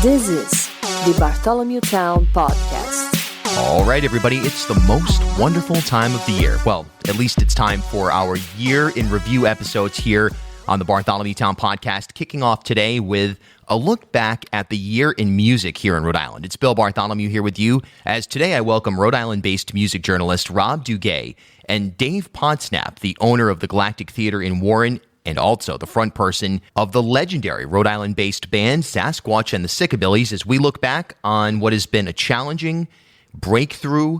This is the Bartholomew Town Podcast. All right, everybody, it's the most wonderful time of the year. Well, at least it's time for our year in review episodes here on the Bartholomew Town Podcast, kicking off today with a look back at the year in music here in Rhode Island. It's Bill Bartholomew here with you, as today I welcome Rhode Island-based music journalist Rob Duguay and Dave Podsnap, the owner of the Galactic Theater in Warren, and also the front person of the legendary Rhode Island-based band Sasquatch and the Sickabillies, as we look back on what has been a challenging, breakthrough,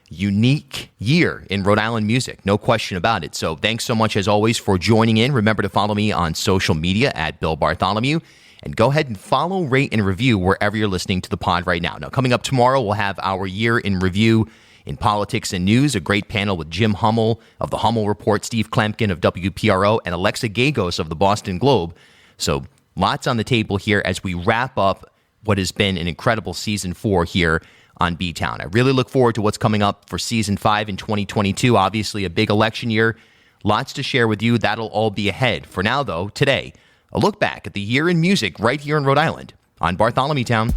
unique year in Rhode Island music. No question about it. So thanks so much, as always, for joining in. Remember to follow me on social media at Bill Bartholomew. And go ahead and follow, rate, and review wherever you're listening to the pod right now. Now, coming up tomorrow, we'll have our year in review in politics and news, a great panel with Jim Hummel of the Hummel Report, Steve Klemkin of WPRO, and Alexa Gagos of the Boston Globe. So lots on the table here as we wrap up what has been an incredible season 4 here on B-Town. I really look forward to what's coming up for season 5 in 2022. Obviously, a big election year. Lots to share with you. That'll all be ahead. For now, though, today, a look back at the year in music right here in Rhode Island on Bartholomew Town.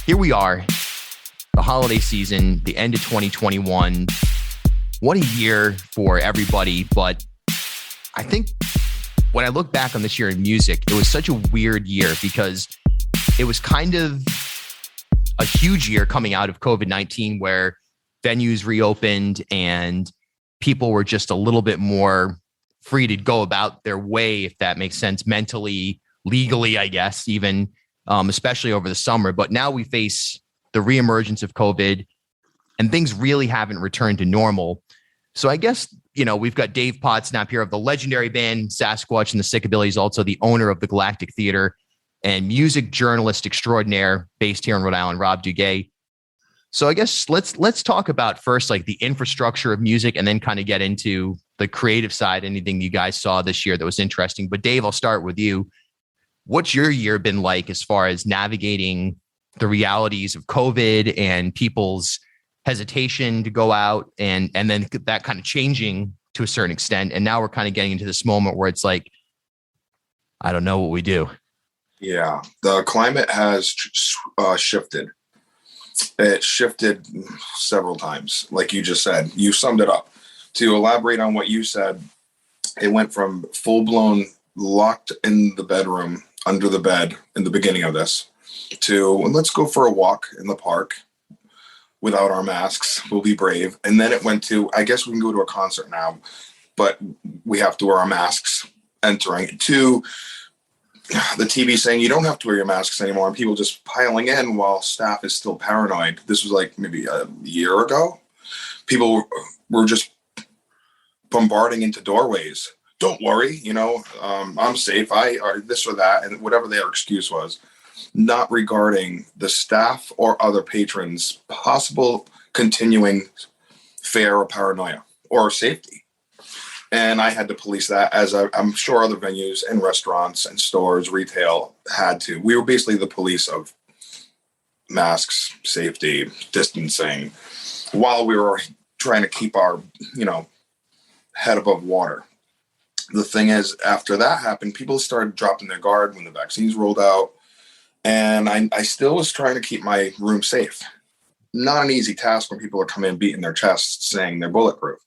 Here we are, the holiday season, the end of 2021. What a year for everybody. But I think when I look back on this year in music, it was such a weird year because it was kind of a huge year coming out of COVID-19 where venues reopened and people were just a little bit more free to go about their way, if that makes sense, mentally, legally, I guess, even, especially over the summer. But now we face the reemergence of COVID and things really haven't returned to normal. So I guess, we've got Dave Podsnap here of the legendary band Sasquatch and the Sickabillies, also the owner of the Galactic Theater, and music journalist extraordinaire based here in Rhode Island, Rob Duguay. So I guess let's talk about first, like, the infrastructure of music, and then kind of get into the creative side, anything you guys saw this year that was interesting. But Dave, I'll start with you. What's your year been like as far as navigating the realities of COVID and people's hesitation to go out and then that kind of changing to a certain extent? And now we're kind of getting into this moment where it's like, I don't know what we do. Yeah, the climate has shifted. It shifted several times. Like you just said, you summed it up. To elaborate on what you said, it went from full-blown locked in the bedroom, under the bed in the beginning of this, to let's go for a walk in the park without our masks. We'll be brave. And then it went to, I guess we can go to a concert now, but we have to wear our masks entering, to the TV saying you don't have to wear your masks anymore, and people just piling in while staff is still paranoid. This was like maybe a year ago. People were just bombarding into doorways. Don't worry, I'm safe. Or this or that, and whatever their excuse was, not regarding the staff or other patrons' possible continuing fear or paranoia or safety. And I had to police that, as I'm sure other venues and restaurants and stores, retail had to. We were basically the police of masks, safety, distancing, while we were trying to keep our, head above water. The thing is, after that happened, people started dropping their guard when the vaccines rolled out. And I still was trying to keep my room safe. Not an easy task when people are coming in beating their chests saying they're bulletproof.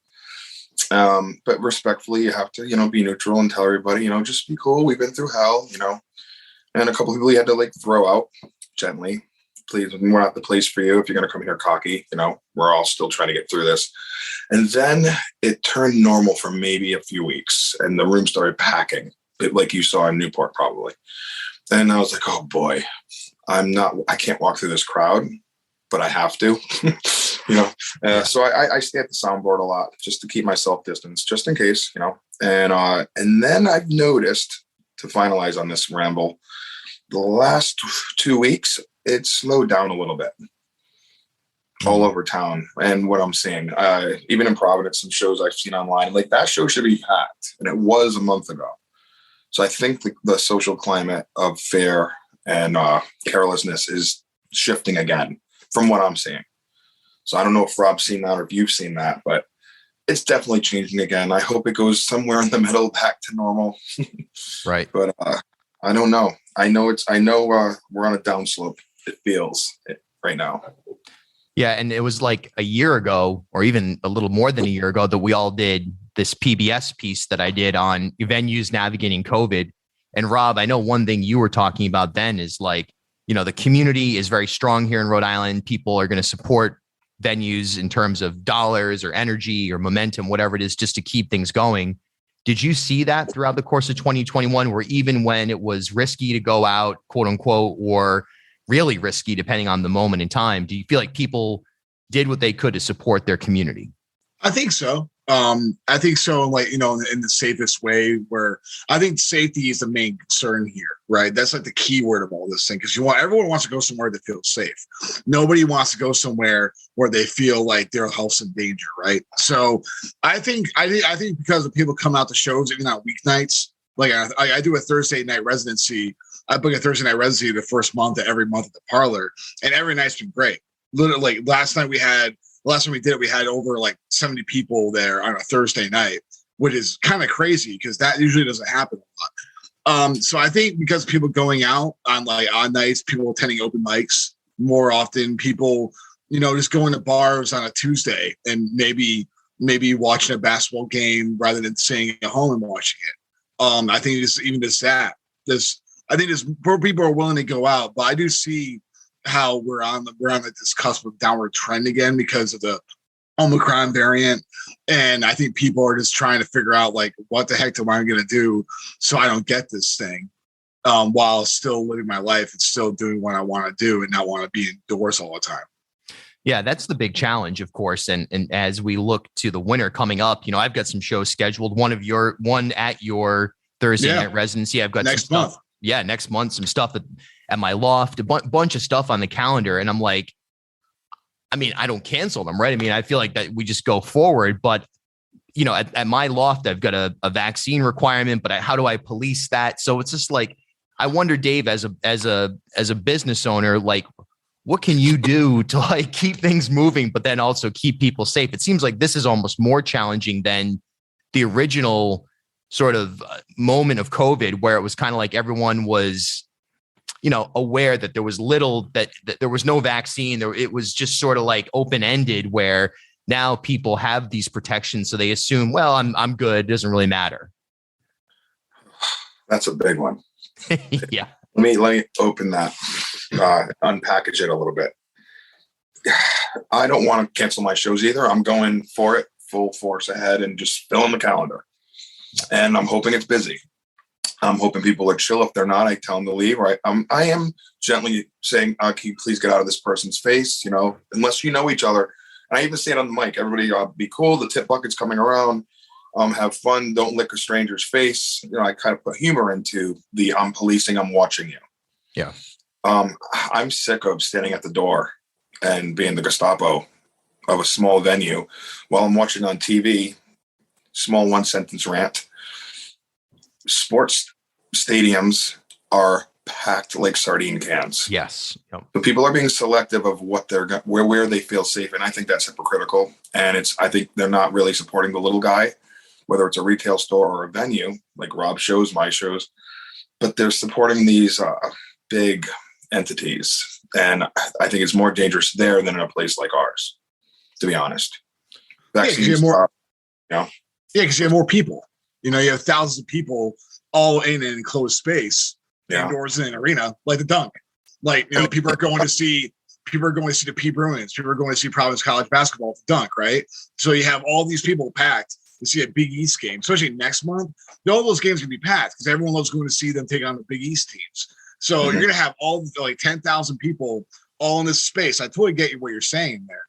But respectfully, you have to, be neutral and tell everybody, just be cool. We've been through hell, and a couple of people you had to throw out gently. Please, we're not the place for you if you're going to come here cocky. We're all still trying to get through this. And then it turned normal for maybe a few weeks, and the room started packing, like you saw in Newport probably. And I was like, oh boy, I can't walk through this crowd, but I have to, So I stay at the soundboard a lot just to keep myself distanced, just in case, and then I've noticed, to finalize on this ramble, the last 2 weeks, it slowed down a little bit all over town. And what I'm seeing, even in Providence, some shows I've seen online, like that show should be packed, and it was a month ago. So I think the social climate of fear and carelessness is shifting again from what I'm seeing. So I don't know if Rob's seen that or if you've seen that, but it's definitely changing again. I hope it goes somewhere in the middle back to normal. Right. But I don't know. we're on a downslope. It feels right now. Yeah. And it was like a year ago, or even a little more than a year ago, that we all did this PBS piece that I did on venues navigating COVID. And Rob, I know one thing you were talking about then is like, the community is very strong here in Rhode Island. People are going to support venues in terms of dollars or energy or momentum, whatever it is, just to keep things going. Did you see that throughout the course of 2021, where even when it was risky to go out, quote unquote, or really risky, depending on the moment in time, do you feel like people did what they could to support their community? I think so. I think so. Like, in the safest way, where I think safety is the main concern here, right? That's like the key word of all this thing. Cause everyone wants to go somewhere that feels safe. Nobody wants to go somewhere where they feel like their health's in danger. Right. So I think because of people come out to shows, even on weeknights, like I do a Thursday night residency. I book a Thursday night residency the first month of every month at the Parlor, and every night's been great. Literally, like last time we did it, we had over like 70 people there on a Thursday night, which is kind of crazy because that usually doesn't happen a lot. So I think because people going out on odd nights, people attending open mics more often, people, just going to bars on a Tuesday and maybe watching a basketball game rather than staying at home and watching it. I think it's even just that. I think more people are willing to go out, but I do see how we're on this cusp of downward trend again because of the Omicron variant. And I think people are just trying to figure out like, what the heck am I going to do so I don't get this thing while still living my life and still doing what I want to do and not want to be indoors all the time. Yeah, that's the big challenge, of course. And as we look to the winter coming up, I've got some shows scheduled. One at your Thursday night residency. I've got next some month. Stuff. Yeah, next month, some stuff at my loft, a bunch of stuff on the calendar. And I'm like, I don't cancel them, right? I feel like that we just go forward. But, at my loft, I've got a vaccine requirement, but how do I police that? So it's just like, I wonder, Dave, as a business owner, like, what can you do to like keep things moving, but then also keep people safe? It seems like this is almost more challenging than the original sort of moment of COVID, where it was kind of like everyone was, aware that there was that there was no vaccine. It was just sort of like open-ended, where now people have these protections. So they assume, well, I'm good. It doesn't really matter. That's a big one. Yeah. Let me open that, unpackage it a little bit. I don't want to cancel my shows either. I'm going for it full force ahead and just filling the calendar. And I'm hoping it's busy. I'm hoping people are chill. If they're not, I tell them to leave. Right? I am gently saying, can you please get out of this person's face? Unless you know each other. And I even say it on the mic. Everybody be cool. The tip bucket's coming around. Have fun. Don't lick a stranger's face. I kind of put humor into the I'm policing, I'm watching you. Yeah. I'm sick of standing at the door and being the Gestapo of a small venue while I'm watching on TV. Small one sentence rant. Sports stadiums are packed like sardine cans. Yes. Yep. But people are being selective of what where they feel safe. And I think that's hypocritical. And I think they're not really supporting the little guy, whether it's a retail store or a venue like Rob shows, my shows, but they're supporting these big entities. And I think it's more dangerous there than in a place like ours, to be honest. Vaccines, because you have more people. You have thousands of people all in an enclosed space, indoors in an arena, like the dunk. Like, people are going to see the P. Bruins. People are going to see Providence College basketball at the dunk, right? So you have all these people packed to see a Big East game, especially next month. All those games can be packed because everyone loves going to see them take on the Big East teams. So you're going to have all 10,000 people all in this space. I totally get what you're saying there.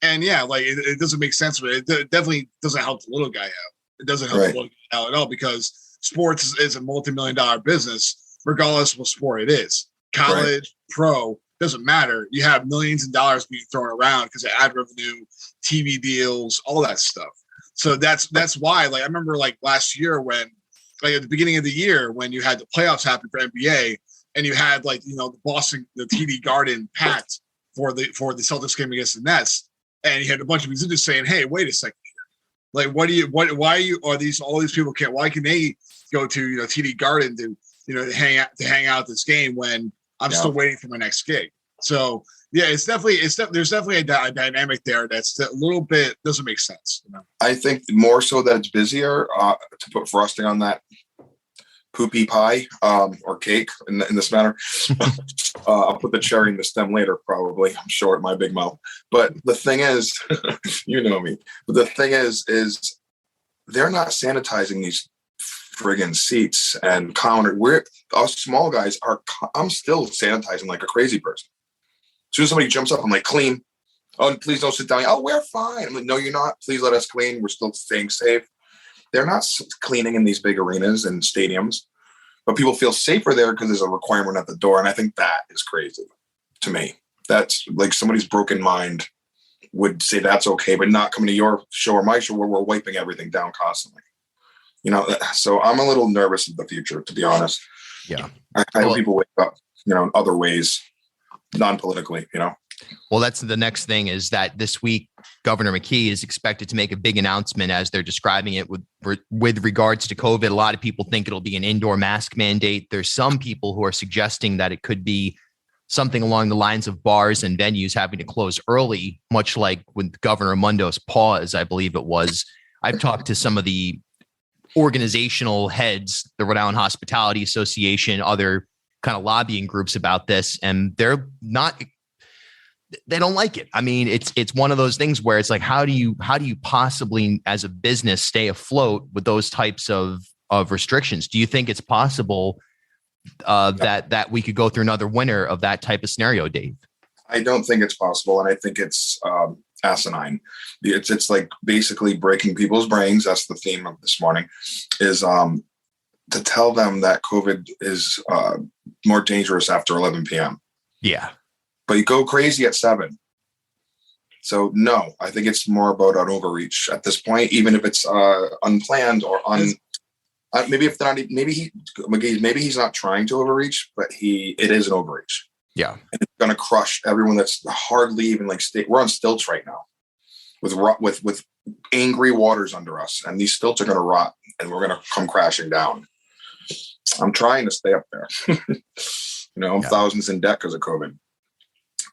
And it doesn't make sense, but it definitely doesn't help the little guy out. It doesn't help the little guy out at all because sports is a multi-million-dollar business, regardless of what sport it is. College, pro, doesn't matter. You have millions of dollars being thrown around because of ad revenue, TV deals, all that stuff. So that's why, I remember last year when, at the beginning of the year when you had the playoffs happen for NBA and you had the TD Garden packed for the Celtics game against the Nets, and you had a bunch of musicians saying, "Hey, wait a second here. Why can they go to TD Garden to to hang out at this game when I'm still waiting for my next gig. So yeah, there's definitely a dynamic there that's a little bit doesn't make sense. I think more so that it's busier to put frosting on that poopy pie or cake in this matter. I'll put the cherry in the stem later, probably. I'm short, my big mouth. But the thing is, you know me. But the thing is they're not sanitizing these friggin' seats and counter. Us small guys I'm still sanitizing like a crazy person. As soon as somebody jumps up, I'm like, clean. Oh, please don't sit down. Oh, we're fine. I'm like, no, you're not. Please let us clean. We're still staying safe. They're not cleaning in these big arenas and stadiums, but people feel safer there because there's a requirement at the door. And I think that is crazy to me. That's like somebody's broken mind would say that's okay, but not coming to your show or my show where we're wiping everything down constantly. So I'm a little nervous of the future, to be honest. Yeah. I hope people wake up, in other ways, non-politically, Well, that's the next thing is that this week, Governor McKee is expected to make a big announcement as they're describing it with regards to COVID. A lot of people think it'll be an indoor mask mandate. There's some people who are suggesting that it could be something along the lines of bars and venues having to close early, much like with Governor Mundo's pause, I believe it was. I've talked to some of the organizational heads, the Rhode Island Hospitality Association, other kind of lobbying groups about this, and they don't like it. I mean, it's one of those things where it's like, how do you possibly as a business stay afloat with those types of restrictions? Do you think it's possible that we could go through another winter of that type of scenario, Dave? I don't think it's possible. And I think it's asinine. It's like basically breaking people's brains. That's the theme of this morning is to tell them that COVID is more dangerous after 11 p.m. Yeah. But you go crazy at 7. So no, I think it's more about an overreach at this point, even if it's unplanned or maybe he's not trying to overreach, but it is an overreach. Yeah. And it's going to crush everyone that's hardly even we're on stilts right now with angry waters under us. And these stilts are going to rot and we're going to come crashing down. I'm trying to stay up there. I'm thousands in debt because of COVID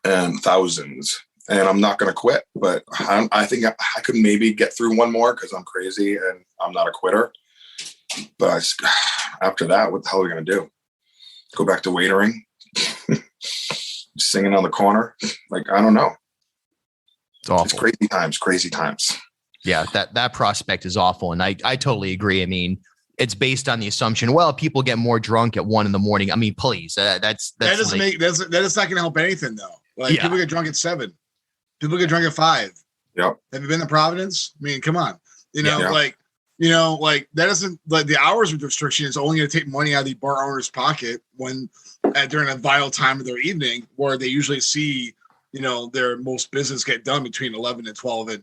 and thousands. And I'm not going to quit, but I think I could maybe get through one more because I'm crazy and I'm not a quitter. But after that, what the hell are we going to do? Go back to waitering? Singing on the corner? Like, I don't know. It's awful. It's crazy times. Yeah, that prospect is awful. And I totally agree. I mean, it's based on the assumption, well, people get more drunk at 1 a.m. I mean, please, that is not going to help anything though. Like people get drunk at 7. People get drunk at 5. Yep. Have you been to Providence? I mean, come on. That doesn't like the hours of restriction is only going to take money out of the bar owner's pocket when during a vital time of their evening where they usually see, their most business get done between 11 and 12 and,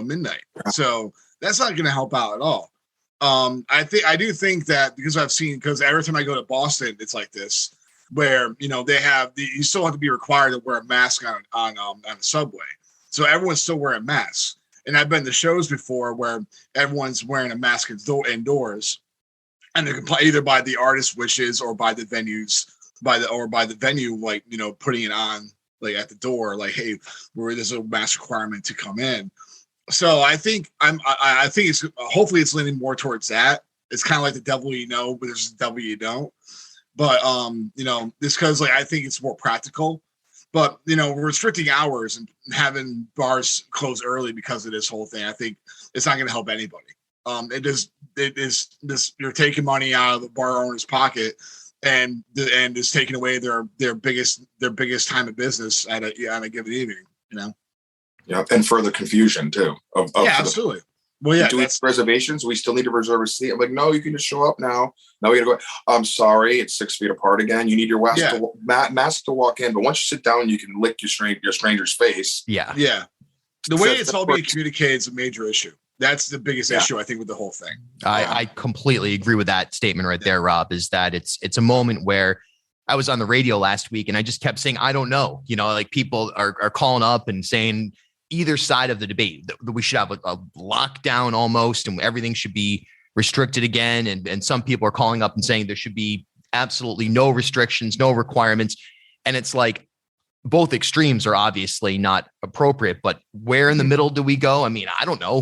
midnight. So that's not going to help out at all. I do think that because every time I go to Boston, it's like this where, you still have to be required to wear a mask on the subway. So everyone's still wearing masks. And I've been to shows before where everyone's wearing a mask indoors and they're either by the artist's wishes or by the venues, by the venue, putting it on like at the door, like, hey, there's a mask requirement to come in. So I think I think it's hopefully it's leaning more towards that. It's kind of like the devil you know, but there's the devil you don't. But this because I think it's more practical. But restricting hours and having bars close early because of this whole thing, I think it's not going to help anybody. You're taking money out of the bar owner's pocket and is taking away their biggest time of business on a given evening. Yeah, and further confusion too. Absolutely. Well, yeah. Do we have reservations? We still need to reserve a seat. I'm like, no, you can just show up now. Now we got to go. I'm sorry, it's 6 feet apart again. You need your mask to walk in, but once you sit down, you can lick your stranger's face. Yeah. Yeah. The way it's all being communicated is a major issue. That's the biggest issue, I think, with the whole thing. I completely agree with that statement right there, Rob, is that it's a moment where I was on the radio last week and I just kept saying, I don't know, people are calling up and saying either side of the debate that we should have a lockdown almost and everything should be restricted again. And some people are calling up and saying there should be absolutely no restrictions, no requirements. And it's like both extremes are obviously not appropriate, but where in the middle do we go? I mean, I don't know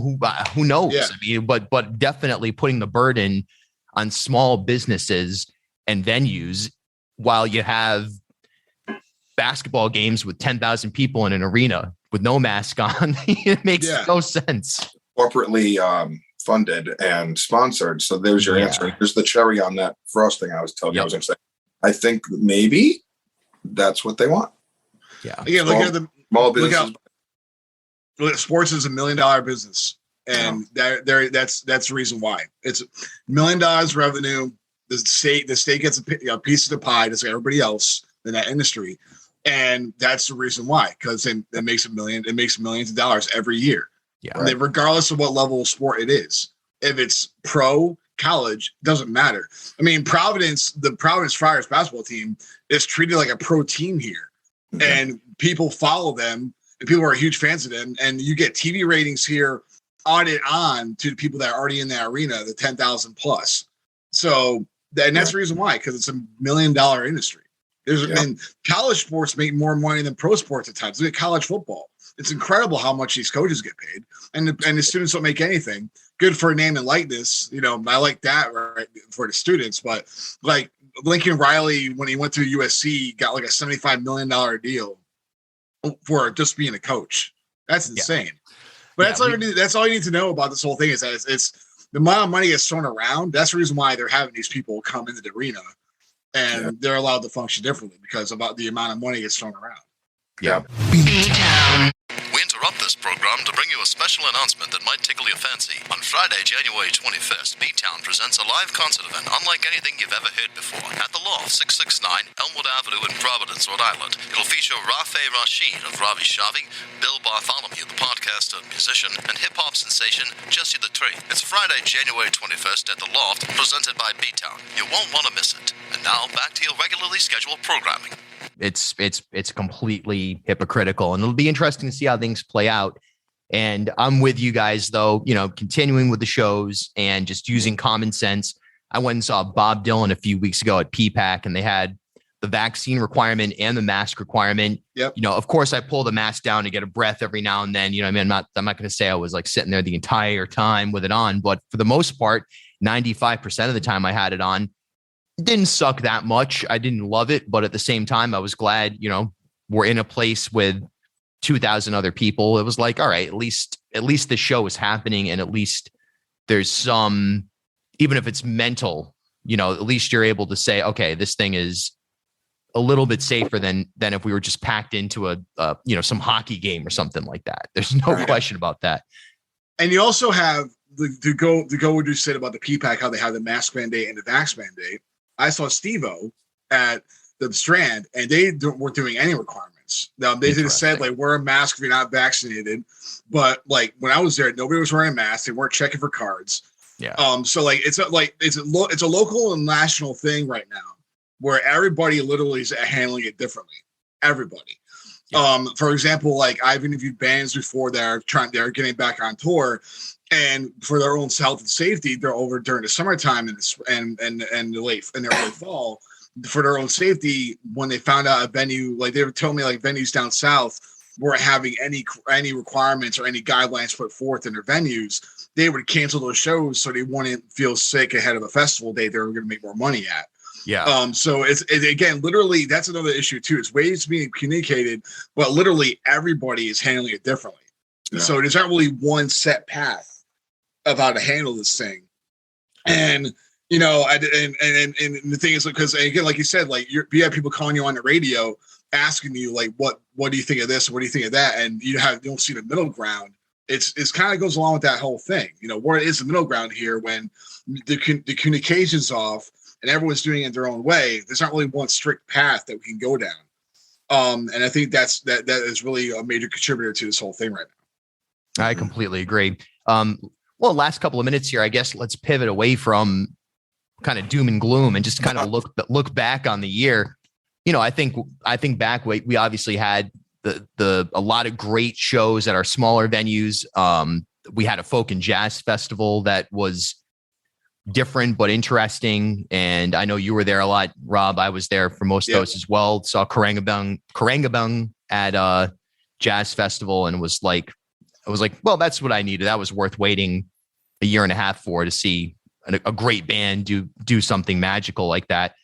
who knows. Yeah. I mean, but definitely putting the burden on small businesses and venues while you have basketball games with 10,000 people in an arena with no mask on. It makes no sense. Corporately funded and sponsored. So there's your answer. Here's the cherry on that frosting I was telling you I was going to say. I think maybe that's what they want. Yeah. Again, look at the small businesses. Look, sports is $1 million business. And that's the reason why. It's $1 million revenue. The state gets a piece of the pie, just like everybody else in that industry. And that's the reason why, because it makes millions of dollars every year. Yeah. Right. Regardless of what level of sport it is. If it's pro, college, doesn't matter. I mean, the Providence Friars basketball team is treated like a pro team here. Mm-hmm. And people follow them, and people are huge fans of them. And you get TV ratings here audit on to the people that are already in that arena, the 10,000 plus. So, and that's the reason why, because it's $1 million industry. And college sports make more money than pro sports at times. Look at college football. It's incredible how much these coaches get paid, and the students don't make anything. Good for name and likeness. You know, I like that right for the students, but like Lincoln Riley, when he went to USC, got like a $75 million deal for just being a coach. That's insane. Yeah. But that's all you need to know about this whole thing is that it's the amount of money gets thrown around. That's the reason why they're having these people come into the arena, and they're allowed to function differently because about the amount of money gets thrown around. Yeah. We interrupt this program to bring you a special announcement that might tickle your fancy. On Friday, January 25th, B-Town presents a live concert event unlike anything you've ever heard before at the Loft, 669 Elmwood Avenue in Providence, Rhode Island. It'll feature Rafe Rashid of Ravi Shavi, Bill Bartholomew, the podcaster and musician, and hip-hop sensation Jesse the Tree. It's Friday, January 21st at the Loft, presented by B-Town. You won't want to miss it. And now, back to your regularly scheduled programming. It's completely hypocritical, and it'll be interesting to see how things play out. And I'm with you guys, though, you know, continuing with the shows and just using common sense. I went and saw Bob Dylan a few weeks ago at PPAC, and they had the vaccine requirement and the mask requirement. Yep. You know, of course, I pull the mask down to get a breath every now and then. You know, I mean, I'm not going to say I was like sitting there the entire time with it on, but for the most part, 95% of the time I had it on. Didn't suck that much. I didn't love it, but at the same time, I was glad, you know, we're in a place with 2,000 other people. It was like, all right, at least the show is happening, and at least there's some, even if it's mental, you know, at least you're able to say, okay, this thing is a little bit safer than if we were just packed into a you know, some hockey game or something like that. There's no question about that. And you also have to go what you said about the PPAC, how they have the mask mandate and the vax mandate. I saw Steve-O at the Strand, and they weren't doing any requirements. Now, they just said, like, wear a mask if you're not vaccinated. But, like, when I was there, nobody was wearing a mask. They weren't checking for cards. Yeah. So, like, it's a local and national thing right now where everybody literally is handling it differently. Everybody. Yeah. For example, like, I've interviewed bands before they're getting back on tour. And for their own health and safety, they're over during the summertime and the early fall. For their own safety, when they found out a venue, like they were telling me, like venues down south weren't having any requirements or any guidelines put forth in their venues, they would cancel those shows so they wouldn't feel sick ahead of a festival day they were going to make more money at. Yeah. So it's again, literally, that's another issue too. It's ways being communicated, but literally everybody is handling it differently. Yeah. So there's not really one set path of how to handle this thing. And, you know, and the thing is, because again, like you said, like you have people calling you on the radio asking you, like, what do you think of this? What do you think of that? And you don't see the middle ground. It's kind of goes along with that whole thing. You know, where is the middle ground here when the communication's off and everyone's doing it their own way? There's not really one strict path that we can go down. And I think that is really a major contributor to this whole thing right now. I completely agree. Well, last couple of minutes here, I guess let's pivot away from kind of doom and gloom and just kind of look back on the year. You know, I think back, we obviously had a lot of great shows at our smaller venues. We had a folk and jazz festival that was different but interesting. And I know you were there a lot, Rob. I was there for most of those as well. Saw Karangabung at Jazz Festival, and was like, well, that's what I needed. That was worth waiting a year and a half for, to see a great band do something magical like that.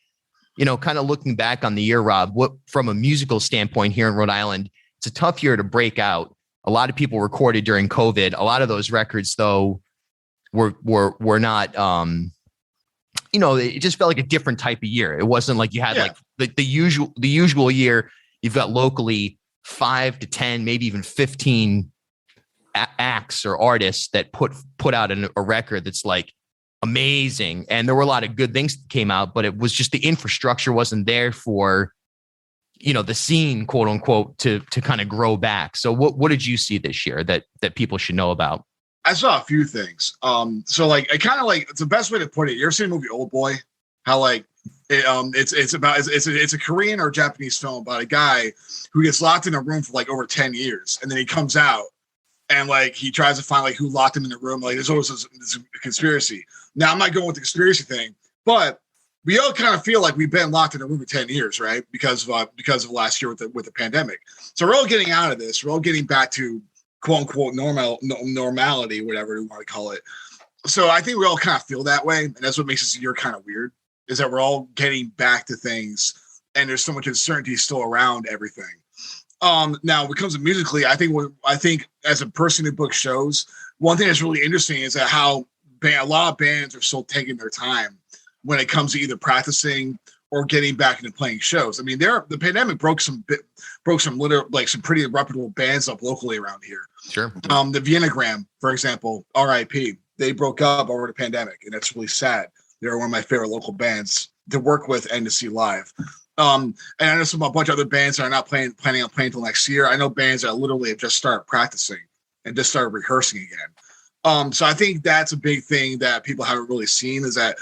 You know, kind of looking back on the year, Rob, what from a musical standpoint here in Rhode Island, it's a tough year to break out. A lot of people recorded during COVID. A lot of those records, though, were not, you know, it just felt like a different type of year. It wasn't like you had like the usual year. You've got locally 5 to 10, maybe even 15 acts or artists that put out a record that's like amazing. And there were a lot of good things that came out, but it was just the infrastructure wasn't there for, you know, the scene, quote unquote, to kind of grow back. So what did you see this year that people should know about? I saw a few things. So like, I kind of like, it's the best way to put it. You ever seen the movie Old Boy? How like it's a Korean or Japanese film about a guy who gets locked in a room for like over 10 years. And then he comes out and like, he tries to find like who locked him in the room. Like there's always this conspiracy. Now I'm not going with the conspiracy thing, but we all kind of feel like we've been locked in a room for 10 years, right? Because of last year with the pandemic. So we're all getting out of this. We're all getting back to quote unquote normality, whatever you want to call it. So I think we all kind of feel that way. And that's what makes this year kind of weird, is that we're all getting back to things and there's so much uncertainty still around everything. Now when it comes to musically, I think as a person who books shows, one thing that's really interesting is that how a lot of bands are still taking their time when it comes to either practicing or getting back into playing shows. I mean, the pandemic broke some pretty reputable bands up locally around here. Sure. The Viennagram, for example, RIP, they broke up over the pandemic, and that's really sad. They're one of my favorite local bands to work with and to see live. And I know a bunch of other bands that are not planning on playing until next year. I know bands that literally have just started practicing and just started rehearsing again. So I think that's a big thing that people haven't really seen, is that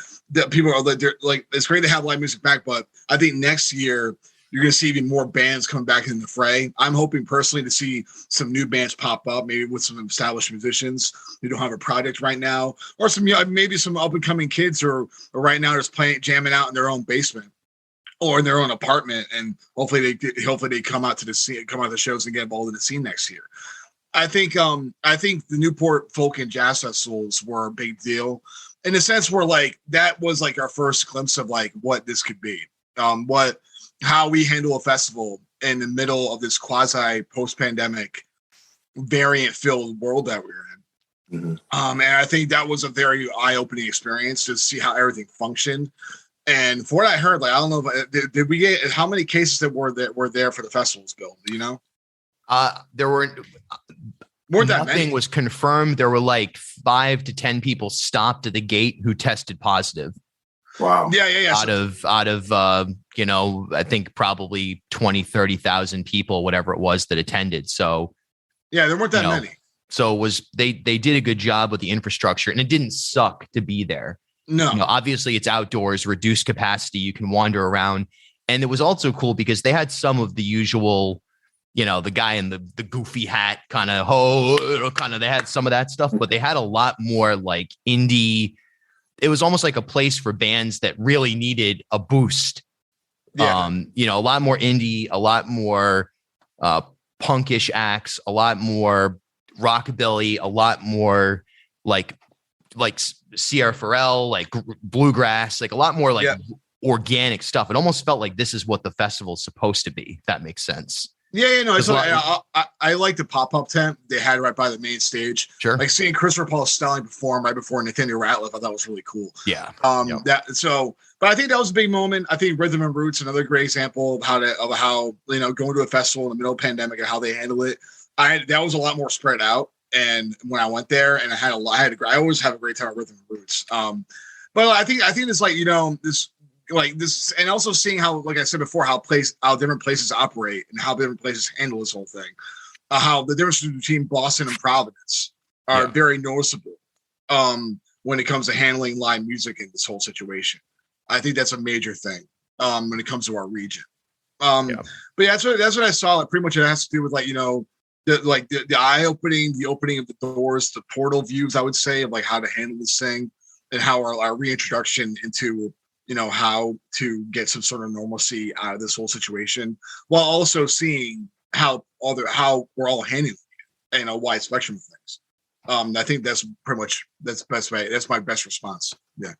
people are like, it's great to have live music back, but I think next year you're going to see even more bands coming back in the fray. I'm hoping personally to see some new bands pop up, maybe with some established musicians who don't have a project right now, or maybe some up and coming kids who are right now just jamming out in their own basement or in their own apartment, and hopefully they come out to the shows and get involved in the scene next year. I think the Newport Folk and Jazz Festivals were a big deal in the sense where like that was like our first glimpse of like what this could be, how we handle a festival in the middle of this quasi post-pandemic variant-filled world that we're in. Mm-hmm. And I think that was a very eye-opening experience to see how everything functioned. And for what I heard, like I don't know, did we get how many cases that were there for the festivals, Bill? Do you know? There were nothing was confirmed. There were like 5 to 10 people stopped at the gate who tested positive. Wow. Yeah. Out of I think probably 30,000 people, whatever it was that attended. So yeah, there weren't that many. So they did a good job with the infrastructure, and it didn't suck to be there. No, obviously it's outdoors, reduced capacity. You can wander around. And it was also cool because they had some of the usual, the guy in the goofy hat they had some of that stuff, but they had a lot more like indie. It was almost like a place for bands that really needed a boost. Yeah. A lot more indie, a lot more punkish acts, a lot more rockabilly, a lot more like Sierra Farrell, like bluegrass, like a lot more like organic stuff. It almost felt like this is what the festival's supposed to be, if that makes sense. I like the pop-up tent they had right by the main stage. Sure. Like seeing Christopher Paul Stelling perform right before Nathaniel Rateliff, I thought was really cool. Yeah. But I think that was a big moment. I think Rhythm and Roots, another great example of how going to a festival in the middle of the pandemic and how they handle it. That was a lot more spread out. And when I went there, and I always have a great time at Rhythm and Roots. But I think it's like, this, and also seeing how, like I said before, how different places operate and how different places handle this whole thing. How the differences between Boston and Providence are very noticeable when it comes to handling live music in this whole situation. I think that's a major thing when it comes to our region. But that's what I saw. Like, pretty much it has to do with the eye opening, the opening of the doors, the portal views, I would say, of like how to handle this thing. and how our reintroduction into, how to get some sort of normalcy out of this whole situation, while also seeing how we're all handling it in a wide spectrum of things. I think that's best way. That's my best response. Yeah.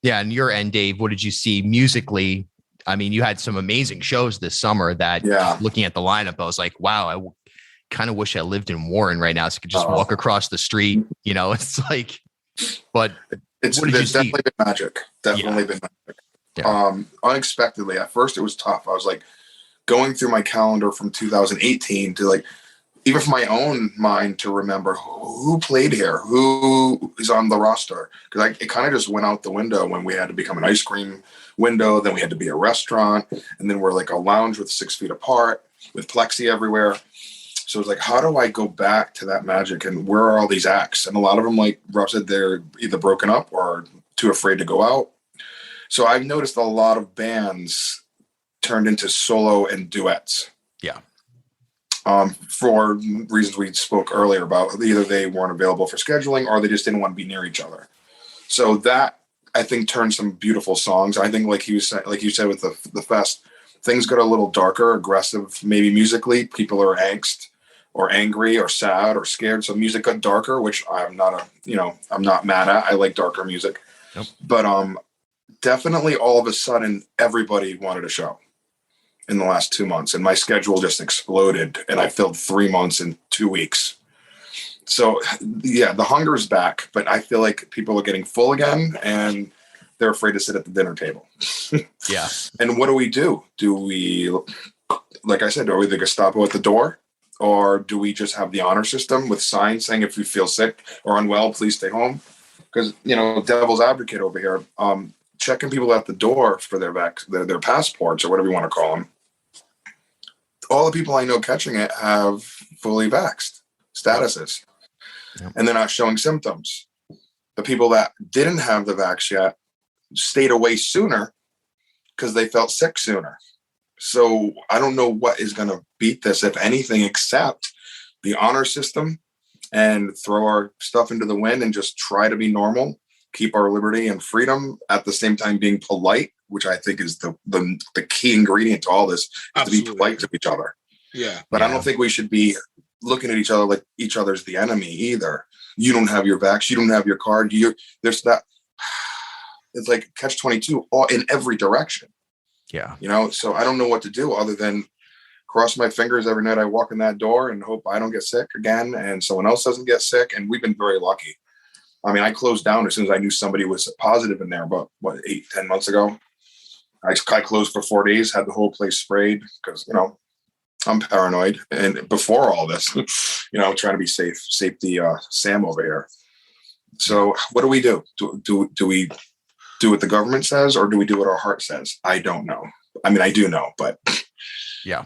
Yeah. And your end, Dave, what did you see musically? I mean, you had some amazing shows this summer that just looking at the lineup, I was like, wow, I kind of wish I lived in Warren right now so I could just walk across the street. It's like, but it's what did you see? definitely been magic. Definitely been magic. Yeah. Unexpectedly, at first it was tough. I was like going through my calendar from 2018 to like, even for my own mind to remember who played here, who is on the roster. Because it kind of just went out the window when we had to become an ice cream window. Then we had to be a restaurant. And then we're like a lounge with 6 feet apart with plexi everywhere. So it's like, how do I go back to that magic? And where are all these acts? And a lot of them, like Rob said, they're either broken up or too afraid to go out. So I've noticed a lot of bands turned into solo and duets. Yeah. For reasons we spoke earlier about, either they weren't available for scheduling or they just didn't want to be near each other. So that, I think, turned some beautiful songs. I think, like you said with the fest, things got a little darker, aggressive, maybe musically. People are angst or angry or sad or scared. So music got darker, which I'm not mad at. I like darker music. Yep. But definitely all of a sudden, everybody wanted a show in the last 2 months, and my schedule just exploded, and I filled 3 months in 2 weeks. So yeah, the hunger is back, but I feel like people are getting full again, and they're afraid to sit at the dinner table. Yeah. And what do we do? Do we, like I said, are we the Gestapo at the door, or do we just have the honor system with signs saying if you feel sick or unwell, please stay home? Because, devil's advocate over here, checking people at the door for their passports or whatever you want to call them. All the people I know catching it have fully vaxxed statuses, and they're not showing symptoms. The people that didn't have the vax yet stayed away sooner because they felt sick sooner. So I don't know what is going to beat this, if anything, except the honor system, and throw our stuff into the wind and just try to be normal, keep our liberty and freedom, at the same time being polite, which I think is the key ingredient to all this, is to be polite to each other. Yeah. But I don't think we should be looking at each other like each other's the enemy either. You don't have your vax, you don't have your card, there's that. It's like catch-22 all in every direction. Yeah. So I don't know what to do other than cross my fingers every night I walk in that door and hope I don't get sick again and someone else doesn't get sick. And we've been very lucky. I mean, I closed down as soon as I knew somebody was positive in there about 8-10 months ago. I closed for 4 days, had the whole place sprayed because, I'm paranoid. And before all this, trying to be safe, safety, Sam over here. So what do we do? Do we do what the government says, or do we do what our heart says? I don't know. I mean, I do know, but yeah,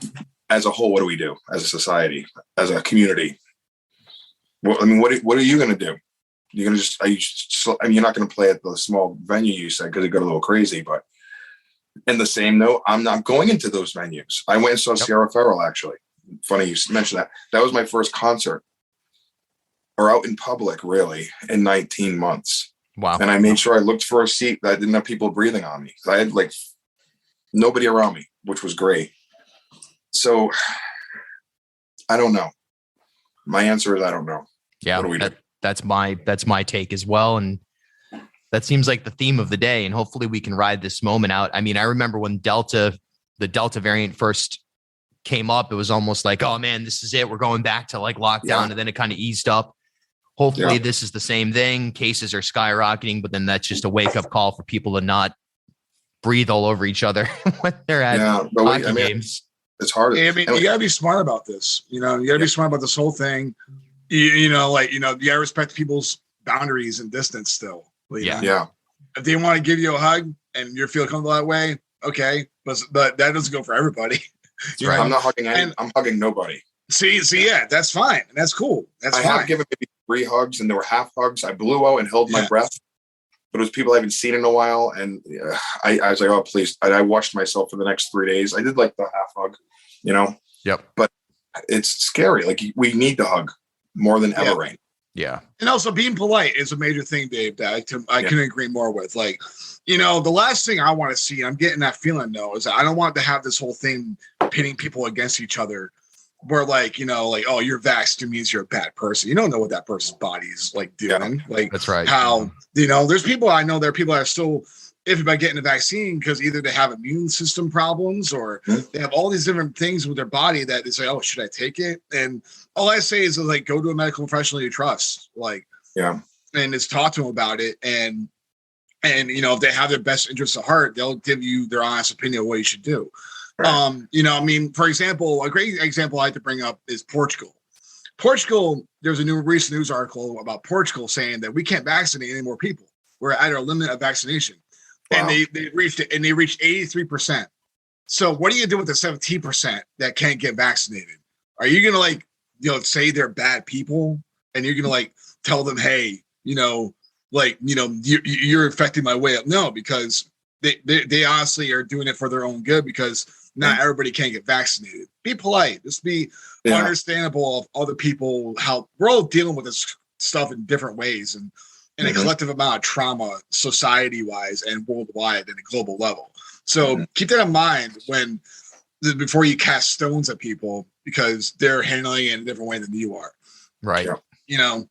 as a whole, what do we do as a society, as a community? Well, I mean, what are you going to do? You're going to you're not going to play at the small venue you said, because it got a little crazy, but in the same note, I'm not going into those venues. I went and saw Sierra Ferrell, actually. Funny you mentioned that. That was my first concert, or out in public, really, in 19 months. Wow. And I made sure I looked for a seat that didn't have people breathing on me. I had nobody around me, which was great. So I don't know. My answer is I don't know. Yeah. What do we do? That's my take as well. And that seems like the theme of the day. And hopefully we can ride this moment out. I mean, I remember when the Delta variant first came up, it was almost like, oh man, this is it. We're going back to lockdown. Yeah. And then it kind of eased up. Hopefully this is the same thing. Cases are skyrocketing, but then that's just a wake up call for people to not breathe all over each other when they're at hockey games. It's hard. I mean, you gotta be smart about this. You gotta be smart about this whole thing. You gotta respect people's boundaries and distance still. Yeah. If they want to give you a hug and you feel comfortable that way, okay. But that doesn't go for everybody. Right. I'm not hugging anyone. I'm hugging nobody. See, yeah, that's fine. That's cool. That's fine. I have given maybe 3 hugs, and there were half hugs. I blew out and held my breath. But it was people I haven't seen in a while. And I was like, oh, please. I watched myself for the next 3 days. I did the half hug, Yep. But it's scary. We need to hug more than ever right. Yeah. And also being polite is a major thing, Dave, that I couldn't agree more with. Like, the last thing I want to see, and I'm getting that feeling though, is that I don't want to have this whole thing pitting people against each other where oh, you're vaxxed means you're a bad person. You don't know what that person's body is like doing. Yeah, like that's right. How, there's people I know, there are people that are still iffy about getting the vaccine because either they have immune system problems or they have all these different things with their body that they say, oh, should I take it? And all I say is like, go to a medical professional you trust, and just talk to them about it. And if they have their best interests at heart, they'll give you their honest opinion of what you should do. Right. For example, a great example I like to bring up is Portugal. There's a recent news article about Portugal saying that we can't vaccinate any more people. We're at our limit of vaccination. Wow. And they reached 83%. So what do you do with the 17% that can't get vaccinated? Are you going to say they're bad people and you're going to tell them, hey, you're affecting my way up? No, because they honestly are doing it for their own good because not everybody can get vaccinated. Be polite. Just be understandable of other people, how we're all dealing with this stuff in different ways and a collective amount of trauma society-wise and worldwide at a global level. So keep that in mind before you cast stones at people because they're handling it in a different way than you are. Right. Don't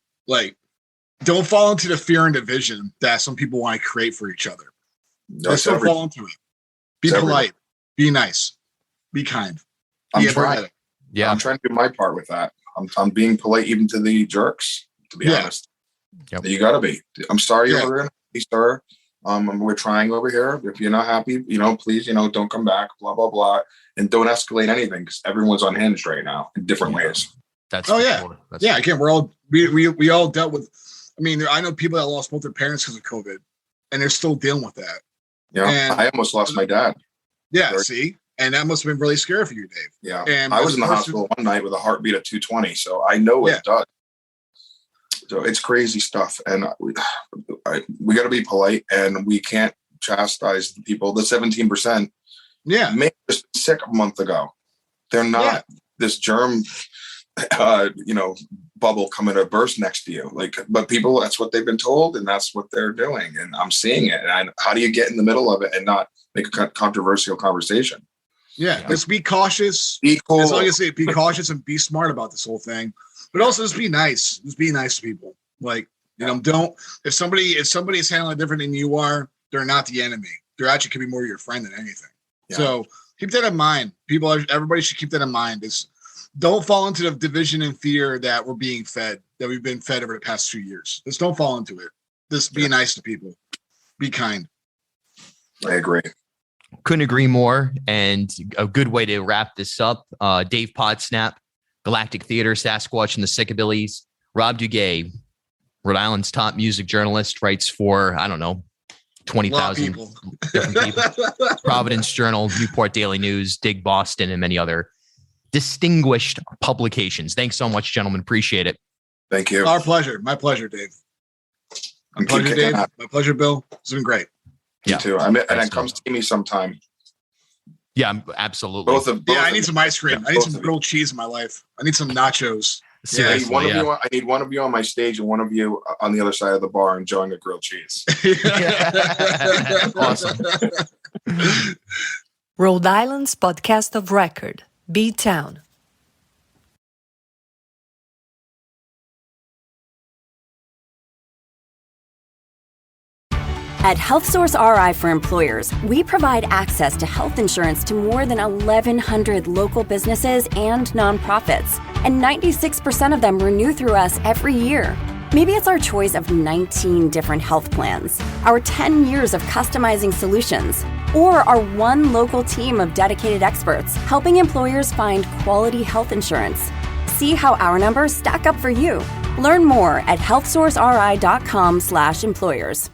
fall into the fear and division that some people want to create for each other. Don't fall into it. Be polite. Be nice. Be kind. I'm trying to do my part with that. I'm being polite even to the jerks, to be honest. Yep. You gotta be. I'm sorry you're unhappy, sir. We're trying over here. If you're not happy, please, don't come back, blah, blah, blah. And don't escalate anything because everyone's unhinged right now in different ways. Again, we're all we all dealt with. I know people that lost both their parents because of COVID and they're still dealing with that. Yeah. And I almost lost my dad. Yeah, see? And that must have been really scary for you, Dave. Yeah. And I was in the hospital one night with a heartbeat of 220. So I know what it does. So it's crazy stuff. And we got to be polite and we can't chastise the people. The 17% may have just been sick a month ago. They're not this germ, bubble coming to burst next to you. But people, that's what they've been told and that's what they're doing. And I'm seeing it. And how do you get in the middle of it and not make a controversial conversation? Yeah. Just be cautious. Be cool. That's all you say. Be cautious and be smart about this whole thing. But also just be nice. Just be nice to people. Don't, if somebody's handling it different than you are, they're not the enemy. They're actually could be more your friend than anything. Yeah. So keep that in mind. Everybody should keep that in mind. Don't fall into the division and fear that we're being fed, that we've been fed over the past 2 years. Just don't fall into it. Just be nice to people. Be kind. I agree. Couldn't agree more. And a good way to wrap this up. Dave Podsnap, Galactic Theater, Sasquatch and the Sickabillies. Rob Duguay, Rhode Island's top music journalist, writes for, 20,000 different people. Providence Journal, Newport Daily News, Dig Boston, and many other distinguished publications. Thanks so much, gentlemen. Appreciate it. Thank you. Our pleasure. My pleasure, Dave. My pleasure, Dave. My pleasure, Bill. It's been great. You too. And come see me sometime. Yeah, absolutely. I need some ice cream. I need some grilled cheese in my life. I need some nachos. Seriously, I need one of you on my stage and one of you on the other side of the bar enjoying a grilled cheese. Awesome. Rhode Island's podcast of record, B-Town. At HealthSource RI for Employers, we provide access to health insurance to more than 1,100 local businesses and nonprofits, and 96% of them renew through us every year. Maybe it's our choice of 19 different health plans, our 10 years of customizing solutions, or our one local team of dedicated experts helping employers find quality health insurance. See how our numbers stack up for you. Learn more at healthsourceri.com/employers.